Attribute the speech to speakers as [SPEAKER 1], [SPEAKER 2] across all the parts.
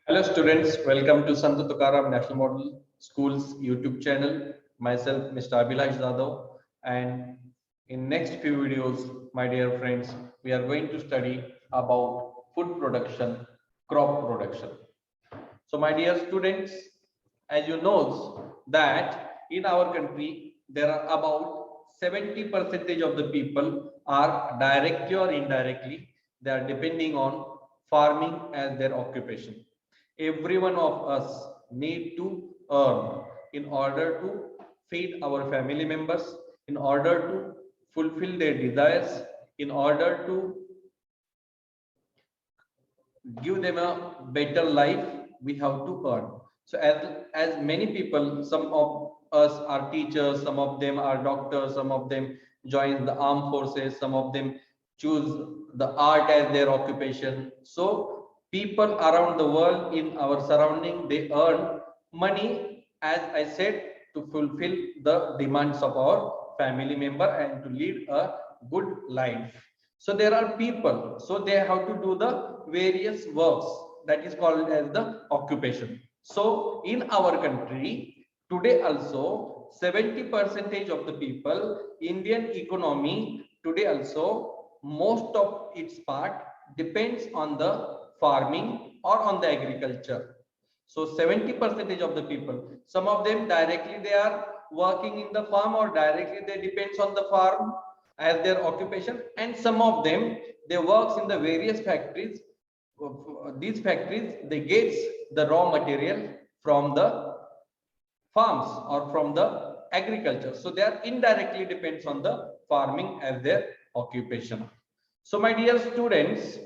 [SPEAKER 1] Hello students, welcome to Sant Tukaram National Model School's YouTube channel. Myself, Mr. Abhilash Zadav, and in next few videos, my dear friends, we are going to study about food production, crop production. So my dear students, as you know that in our country, there are about 70% of the people are directly or indirectly, they are depending on farming as their occupation. Every one of us need to earn in order to feed our family members, in order to fulfill their desires, in order to give them a better life. We have to earn. So as many people, some of us are teachers, some of them are doctors, some of them join the armed forces, some of them choose the art as their occupation. So people around the world in our surrounding, they earn money, as I said, to fulfill the demands of our family member and to lead a good life. So there are people, so they have to do the various works, that is called as the occupation. So in our country today also 70% of the people, Indian economy today also, most of its part depends on the farming or on the agriculture. So 70% of the people, some of them directly they are working in the farm or directly they depends on the farm as their occupation, and some of them they works in the various factories. These factories, they get the raw material from the farms or from the agriculture, so they are indirectly depends on the farming as their occupation. So my dear students,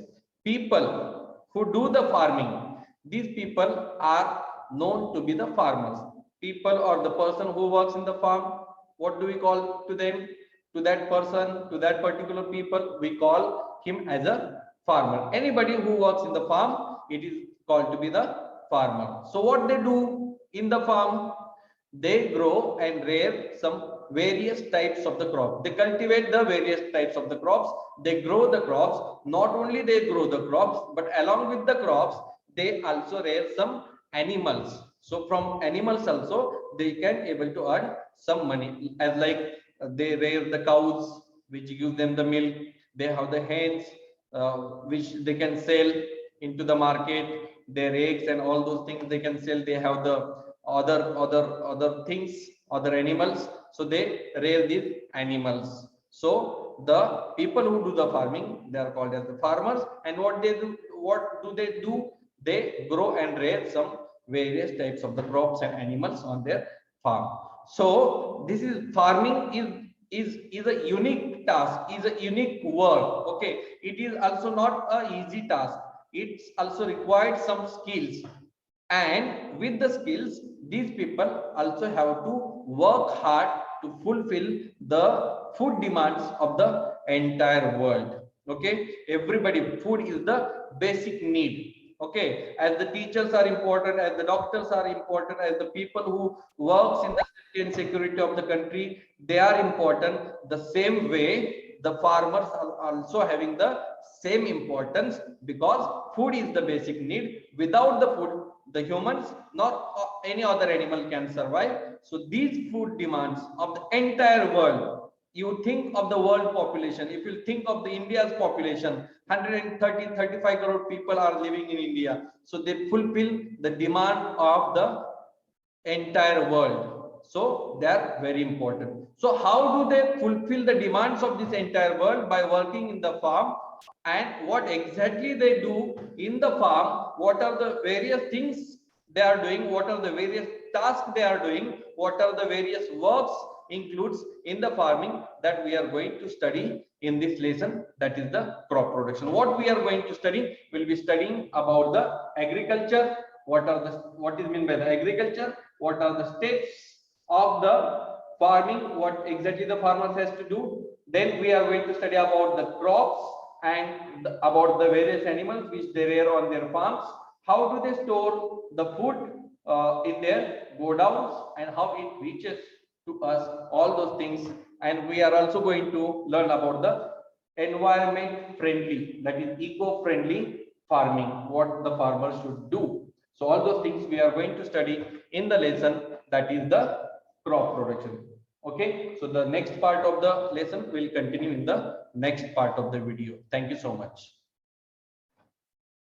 [SPEAKER 1] people who do the farming, these people are known to be the farmers. People or the person who works in the farm, what do we call to them? To that person, to that particular people, we call him as a farmer. Anybody who works in the farm, it is called to be the farmer. So what they do in the farm? They grow and rear some various types of the crop. They cultivate the various types of the crops. They grow the crops. Not only they grow the crops, but along with the crops, they also rear some animals. So from animals also they can able to earn some money, as like they rear the cows, which give them the milk. They have the hens, which they can sell into the market. Their eggs and all those things they can sell. They have the other things, other animals, so they rear these animals. So the people who do the farming, they are called as the farmers. And what they do, what do they do? They grow and rear some various types of the crops and animals on their farm. So this is farming is a unique task, is a unique work. Okay, it is also not a easy task. It's also required some skills, and with the skills these people also have to work hard to fulfill the food demands of the entire world. Okay, everybody, food is the basic need. Okay, as the teachers are important, as the doctors are important, as the people who works in the safety and security of the country, they are important. The same way the farmers are also having the same importance, because food is the basic need. Without the food, the humans, not any other animal can survive. So these food demands of the entire world, you think of the world population, if you think of the India's population, 135 crore people are living in India, so they fulfill the demand of the entire world. So they are very important. So how do they fulfill the demands of this entire world? By working in the farm. And what exactly they do in the farm, what are the various things they are doing, what are the various tasks they are doing, what are the various works includes in the farming, that we are going to study in this lesson, that is the crop production. What we are going to study, we'll be studying about the agriculture. What is meant by the agriculture, what are the steps of the farming, what exactly the farmers has to do. Then we are going to study about the crops and about the various animals which they rear on their farms. How do they store the food in their godowns, and how it reaches to us, all those things. And we are also going to learn about the environment friendly, that is eco friendly farming, what the farmers should do. So all those things we are going to study in the lesson, that is the crop production. Okay, so the next part of the lesson will continue in the next part of the video. Thank you so much.